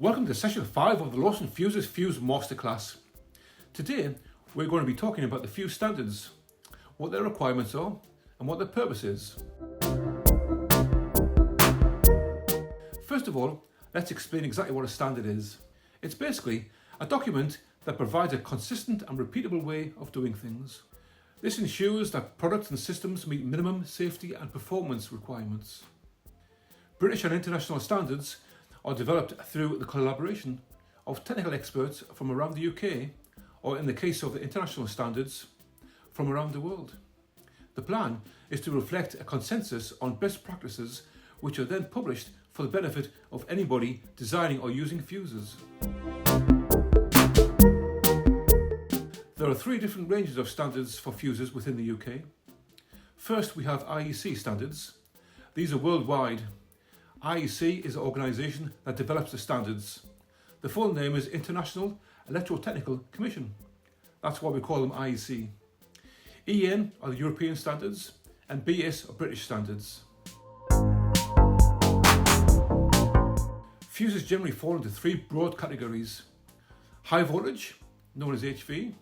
Welcome to session 5 of the Lawson Fuses Fuse Masterclass. Today we're going to be talking about the Fuse standards, what their requirements are and what their purpose is. First of all, let's explain exactly what a standard is. It's basically a document that provides a consistent and repeatable way of doing things. This ensures that products and systems meet minimum safety and performance requirements. British and international standards are developed through the collaboration of technical experts from around the UK, or in the case of the international standards, from around the world. The plan is to reflect a consensus on best practices which are then published for the benefit of anybody designing or using fuses. There are 3 different ranges of standards for fuses within the UK. First, we have IEC standards. These are worldwide. IEC is an organisation that develops the standards. The full name is International Electrotechnical Commission. That's why we call them IEC. EN are the European standards and BS are British standards. Fuses generally fall into 3 broad categories. High voltage, known as HV.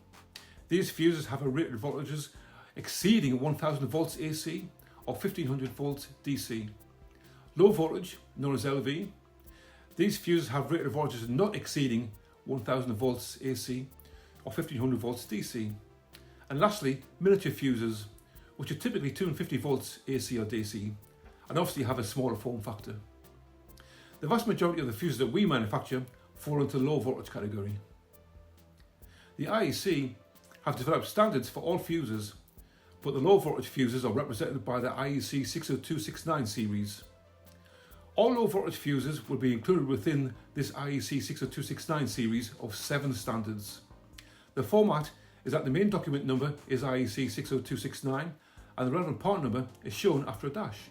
These fuses have a rated voltages exceeding 1000 volts AC or 1500 volts DC. Low voltage, known as LV. These fuses have rated voltages not exceeding 1000 volts AC or 1500 volts DC. And lastly, miniature fuses, which are typically 250 volts AC or DC, and obviously have a smaller form factor. The vast majority of the fuses that we manufacture fall into the low voltage category. The IEC have developed standards for all fuses, but the low voltage fuses are represented by the IEC 60269 series. All low voltage fuses will be included within this IEC 60269 series of 7 standards. The format is that the main document number is IEC 60269 and the relevant part number is shown after a dash.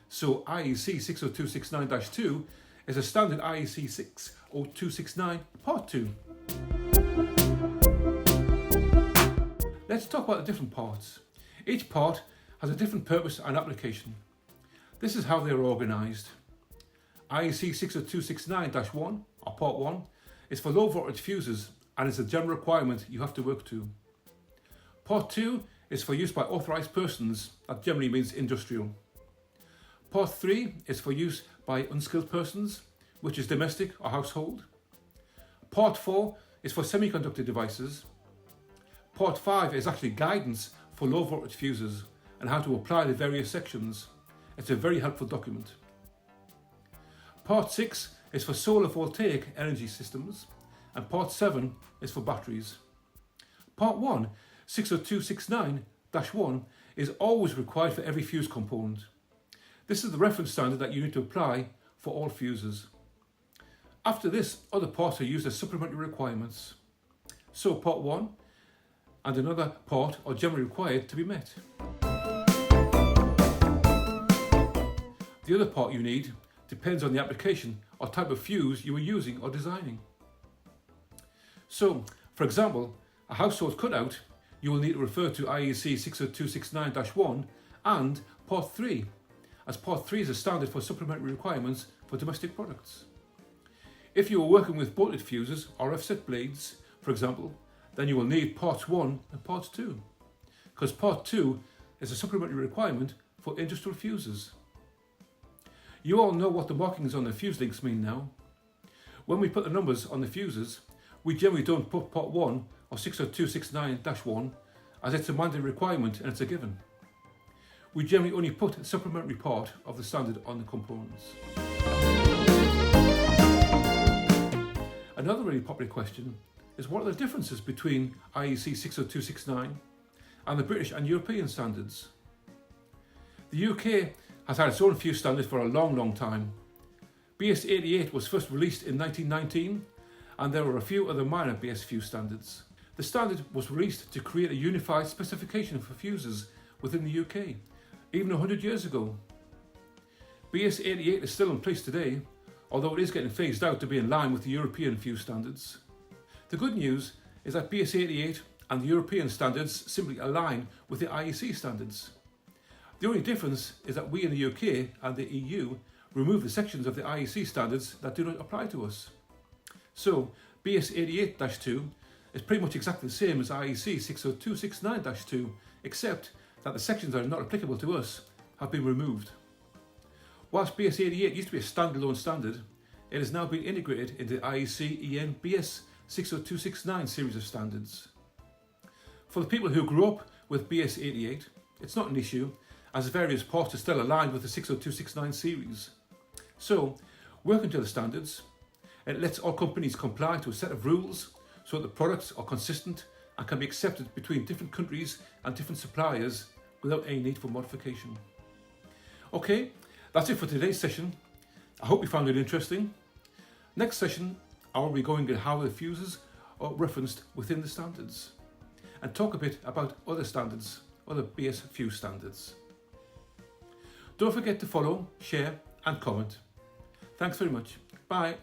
So IEC 60269-2 is a standard IEC 60269 part 2. Let's talk about the different parts. Each part has a different purpose and application. This is how they are organised. IEC 60269-1, or Part 1, is for low voltage fuses and is a general requirement you have to work to. Part 2 is for use by authorised persons, that generally means industrial. Part 3 is for use by unskilled persons, which is domestic or household. Part 4 is for semiconductor devices. Part 5 is actually guidance for low voltage fuses and how to apply the various sections. It's a very helpful document. Part 6 is for solar voltaic energy systems and Part 7 is for batteries. Part 1, 60269-1, is always required for every fuse component. This is the reference standard that you need to apply for all fuses. After this, other parts are used as supplementary requirements. So Part 1 and another part are generally required to be met. The other part you need depends on the application or type of fuse you are using or designing. So, for example, a household cutout, you will need to refer to IEC 60269-1 and Part 3, as Part 3 is a standard for supplementary requirements for domestic products. If you are working with bolted fuses or offset blades, for example, then you will need Parts 1 and Parts 2, because Part 2 is a supplementary requirement for industrial fuses. You all know what the markings on the fuse links mean now. When we put the numbers on the fuses, we generally don't put Part 1 or 60269-1 as it's a mandatory requirement and it's a given. We generally only put a supplementary part of the standard on the components. Another really popular question is what are the differences between IEC 60269 and the British and European standards? The UK has had its own fuse standard for a long time. BS 88 was first released in 1919 and there were a few other minor BS fuse standards. The standard was released to create a unified specification for fuses within the UK, even 100 years ago. BS 88 is still in place today, although it is getting phased out to be in line with the European fuse standards. The good news is that BS 88 and the European standards simply align with the IEC standards. The only difference is that we in the UK and the EU remove the sections of the IEC standards that do not apply to us. So BS88-2 is pretty much exactly the same as IEC 60269-2, except that the sections that are not applicable to us have been removed. Whilst BS88 used to be a standalone standard, it has now been integrated into the IEC EN BS 60269 series of standards. For the people who grew up with BS88, it's not an issue, as the various parts are still aligned with the 60269 series. So, working to the standards, it lets all companies comply to a set of rules so that the products are consistent and can be accepted between different countries and different suppliers without any need for modification. Okay, that's it for today's session. I hope you found it interesting. Next session, I will be going into how the fuses are referenced within the standards and talk a bit about other standards, other BS fuse standards. Don't forget to follow, share and comment. Thanks very much. Bye.